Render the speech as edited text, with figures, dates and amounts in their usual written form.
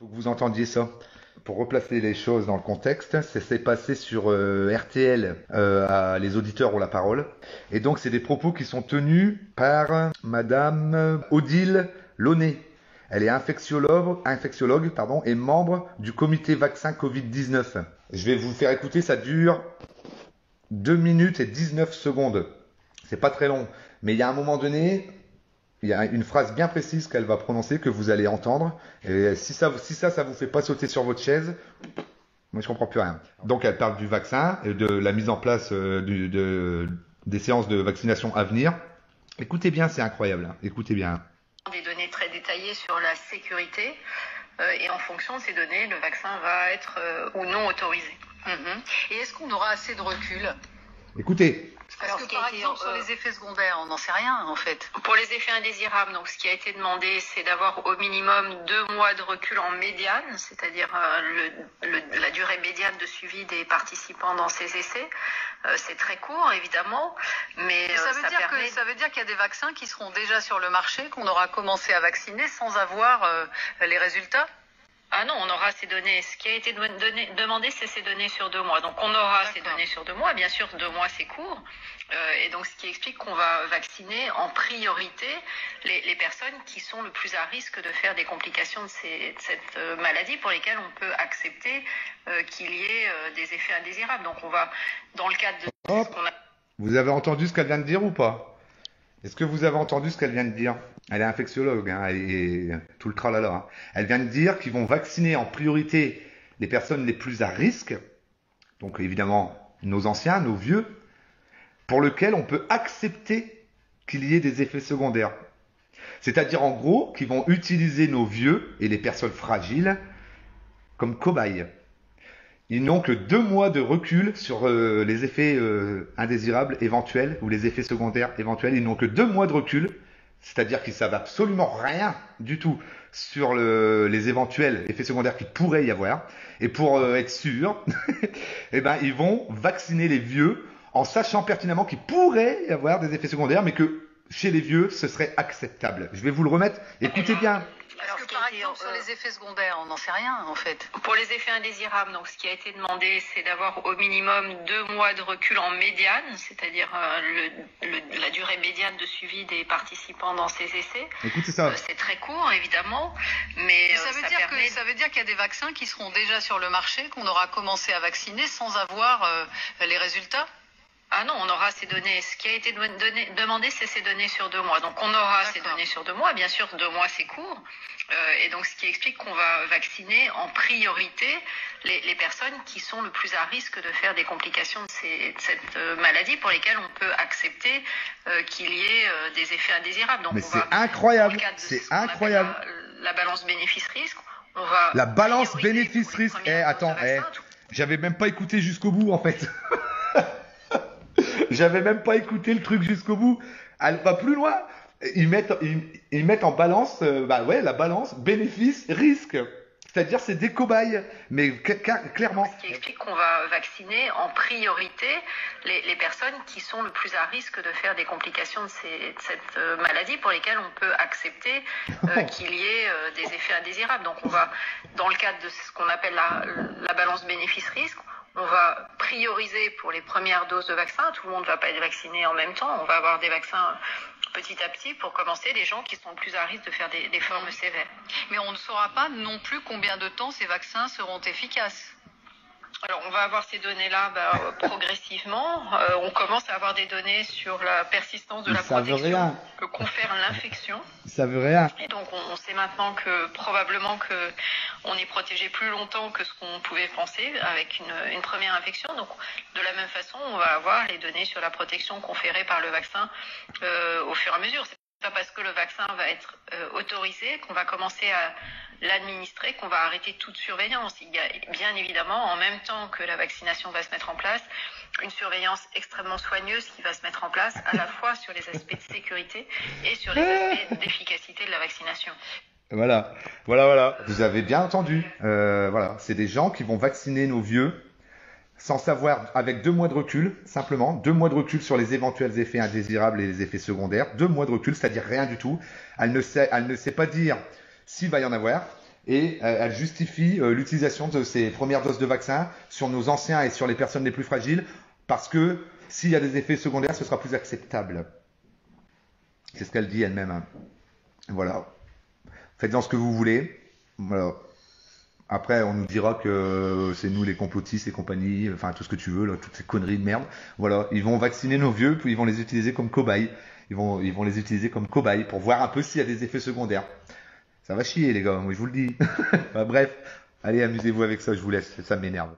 Faut que vous entendiez ça. Pour replacer les choses dans le contexte, ça s'est passé sur RTL, les auditeurs ont la parole. Et donc c'est des propos qui sont tenus par Madame Odile Launay. Elle est infectiologue pardon, et membre du comité vaccin Covid-19. Je vais vous faire écouter, ça dure 2 minutes et 19 secondes. C'est pas très long, mais il y a un moment donné, il y a une phrase bien précise qu'elle va prononcer, que vous allez entendre. Et si ça vous fait pas sauter sur votre chaise, moi je comprends plus rien. Donc elle parle du vaccin et de la mise en place des séances de vaccination à venir. Écoutez bien, c'est incroyable. Hein. Écoutez bien. Des données très détaillées sur la sécurité et en fonction de ces données, le vaccin va être ou non autorisé. Et est-ce qu'on aura assez de recul? Écoutez. Parce que par exemple, sur les effets secondaires, on n'en sait rien en fait. Pour les effets indésirables, donc ce qui a été demandé, c'est d'avoir au minimum 2 mois de recul en médiane, c'est-à-dire la durée médiane de suivi des participants dans ces essais. C'est très court, évidemment, mais ça veut dire qu'il y a des vaccins qui seront déjà sur le marché, qu'on aura commencé à vacciner sans avoir les résultats? Ah non, on aura ces données. Ce qui a été demandé, c'est ces données sur 2 mois. Donc on aura ces données sur 2 mois. Bien sûr, 2 mois, c'est court. Et donc ce qui explique qu'on va vacciner en priorité les personnes qui sont le plus à risque de faire des complications de cette maladie pour lesquelles on peut accepter qu'il y ait des effets indésirables. Donc on va, dans le cadre de ce qu'on a... Vous avez entendu ce qu'elle vient de dire ou pas? Est-ce que vous avez entendu ce qu'elle vient de dire? Elle est infectiologue, hein, et tout le tralala. Hein. Elle vient de dire qu'ils vont vacciner en priorité les personnes les plus à risque, donc évidemment nos anciens, nos vieux, pour lesquels on peut accepter qu'il y ait des effets secondaires. C'est-à-dire en gros qu'ils vont utiliser nos vieux et les personnes fragiles comme cobayes. Ils n'ont que 2 mois de recul sur les effets indésirables éventuels ou les effets secondaires éventuels. Ils n'ont que 2 mois de recul, c'est-à-dire qu'ils ne savent absolument rien du tout sur les éventuels effets secondaires qu'il pourrait y avoir. Et pour être sûr, eh ben, ils vont vacciner les vieux en sachant pertinemment qu'il pourrait y avoir des effets secondaires, mais que chez les vieux, ce serait acceptable. Je vais vous le remettre. Écoutez bien. Parce que par exemple, sur les effets secondaires, on n'en sait rien en fait. Pour les effets indésirables, donc ce qui a été demandé, c'est d'avoir au minimum 2 mois de recul en médiane, c'est-à-dire la durée médiane de suivi des participants dans ces essais. Écoutez ça. C'est très court, évidemment, mais ça veut dire qu'il y a des vaccins qui seront déjà sur le marché, qu'on aura commencé à vacciner sans avoir les résultats? Ah non, on aura ces données. Ce qui a été demandé, c'est ces données sur 2 mois. Donc on aura ces données sur 2 mois. Bien sûr, 2 mois, c'est court. Et donc ce qui explique qu'on va vacciner en priorité les personnes qui sont le plus à risque de faire des complications de cette maladie pour lesquelles on peut accepter qu'il y ait des effets indésirables. Donc mais c'est incroyable. C'est incroyable. La balance bénéfice-risque. On va la balance bénéfice-risque. Attends, j'avais même pas écouté jusqu'au bout en fait. J'avais même pas écouté le truc jusqu'au bout. Elle va plus loin. Ils mettent en balance, la balance bénéfice-risque. C'est-à-dire c'est des cobayes, mais clairement. Ce qui explique qu'on va vacciner en priorité les personnes qui sont le plus à risque de faire des complications de cette maladie pour lesquelles on peut accepter qu'il y ait des effets indésirables. Donc on va, dans le cadre de ce qu'on appelle la balance bénéfice-risque, on va prioriser pour les premières doses de vaccin. Tout le monde ne va pas être vacciné en même temps. On va avoir des vaccins petit à petit pour commencer les gens qui sont plus à risque de faire des formes sévères. Mais on ne saura pas non plus combien de temps ces vaccins seront efficaces. Alors, on va avoir ces données-là progressivement. On commence à avoir des données sur la persistance de la protection que confère l'infection. Ça veut rien. Et donc, on sait maintenant que probablement on est protégé plus longtemps que ce qu'on pouvait penser avec une première infection. Donc, de la même façon, on va avoir les données sur la protection conférée par le vaccin au fur et à mesure. C'est pas parce que le vaccin va être autorisé qu'on va commencer à l'administrer, qu'on va arrêter toute surveillance. Il y a bien évidemment, en même temps que la vaccination va se mettre en place, une surveillance extrêmement soigneuse qui va se mettre en place à la fois sur les aspects de sécurité et sur les aspects d'efficacité de la vaccination. Voilà. Vous avez bien entendu. Voilà, c'est des gens qui vont vacciner nos vieux sans savoir, avec 2 mois de recul, simplement, 2 mois de recul sur les éventuels effets indésirables et les effets secondaires, 2 mois de recul, c'est-à-dire rien du tout. Elle ne sait pas dire s'il va y en avoir, Et elle justifie l'utilisation de ces premières doses de vaccin sur nos anciens et sur les personnes les plus fragiles, parce que s'il y a des effets secondaires, ce sera plus acceptable. C'est ce qu'elle dit elle-même. Hein. Voilà. Faites-en ce que vous voulez. Voilà. Après, on nous dira que c'est nous les complotistes et compagnie, enfin tout ce que tu veux, là, toutes ces conneries de merde. Voilà, ils vont vacciner nos vieux, puis ils vont les utiliser comme cobayes. Ils vont les utiliser comme cobayes pour voir un peu s'il y a des effets secondaires. Ça va chier les gars, moi je vous le dis. Enfin, bref, allez amusez-vous avec ça, je vous laisse, ça m'énerve.